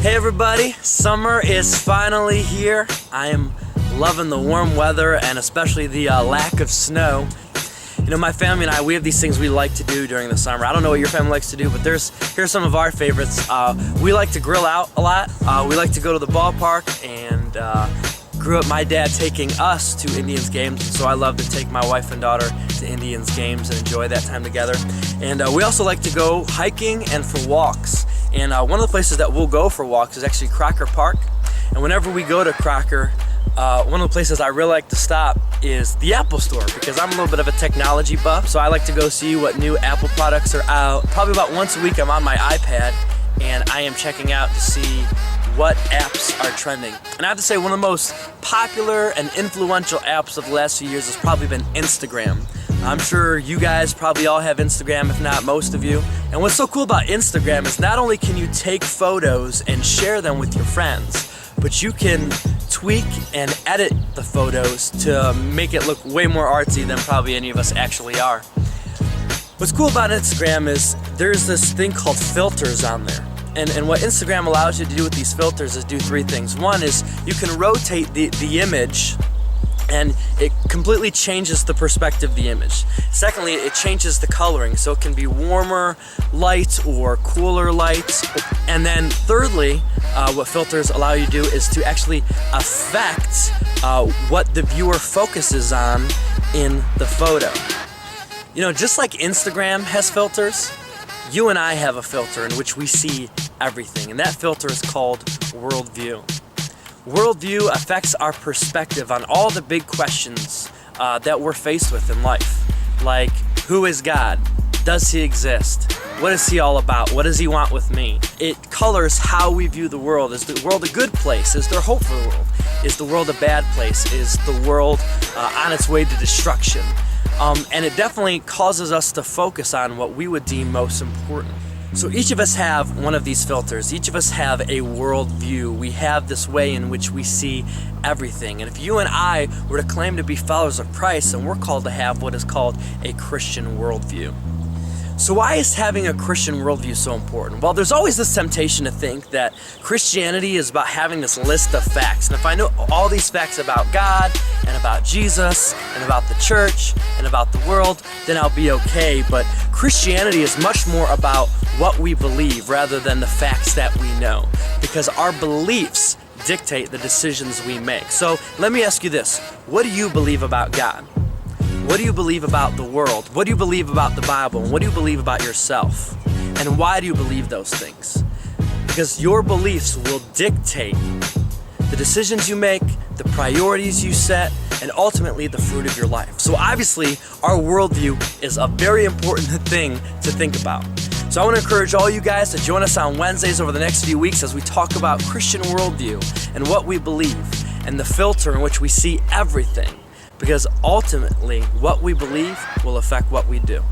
Hey everybody, summer is finally here. I am loving the warm weather and especially the lack of snow. You know, my family and I, we have these things we like to do during the summer. I don't know what your family likes to do, but here's some of our favorites. We like to grill out a lot. We like to go to the ballpark, and grew up my dad taking us to Indians games, and so I love to take my wife and daughter to Indians games and enjoy that time together. And we also like to go hiking and for walks. And one of the places that we'll go for walks is actually Crocker Park. And whenever we go to Crocker, one of the places I really like to stop is the Apple Store, because I'm a little bit of a technology buff, so I like to go see what new Apple products are out. Probably about once a week I'm on my iPad and I am checking out to see what apps are trending. And I have to say, one of the most popular and influential apps of the last few years has probably been Instagram. I'm sure you guys probably all have Instagram, if not most of you. And what's so cool about Instagram is not only can you take photos and share them with your friends, but you can tweak and edit the photos to make it look way more artsy than probably any of us actually are. What's cool about Instagram is there's this thing called filters on there. And what Instagram allows you to do with these filters is do three things. One is you can rotate the image, and it completely changes the perspective of the image. Secondly, it changes the coloring, so it can be warmer light or cooler light. And then thirdly, what filters allow you to do is to actually affect what the viewer focuses on in the photo. You know, just like Instagram has filters, you and I have a filter in which we see everything, and that filter is called worldview. Worldview affects our perspective on all the big questions that we're faced with in life. Like, who is God? Does he exist? What is he all about? What does he want with me? It colors how we view the world. Is the world a good place? Is there hope for the world? Is the world a bad place? Is the world on its way to destruction? And it definitely causes us to focus on what we would deem most important. So each of us have one of these filters. Each of us have a worldview. We have this way in which we see everything. And if you and I were to claim to be followers of Christ, then we're called to have what is called a Christian worldview. So why is having a Christian worldview so important? Well, there's always this temptation to think that Christianity is about having this list of facts. And if I know all these facts about God and about Jesus and about the church and about the world, then I'll be okay. But Christianity is much more about what we believe rather than the facts that we know, because our beliefs dictate the decisions we make. So let me ask you this. What do you believe about God? What do you believe about the world? What do you believe about the Bible? And what do you believe about yourself? And why do you believe those things? Because your beliefs will dictate the decisions you make, the priorities you set, and ultimately the fruit of your life. So obviously, our worldview is a very important thing to think about. So I want to encourage all you guys to join us on Wednesdays over the next few weeks as we talk about Christian worldview and what we believe and the filter in which we see everything. Because ultimately, what we believe will affect what we do.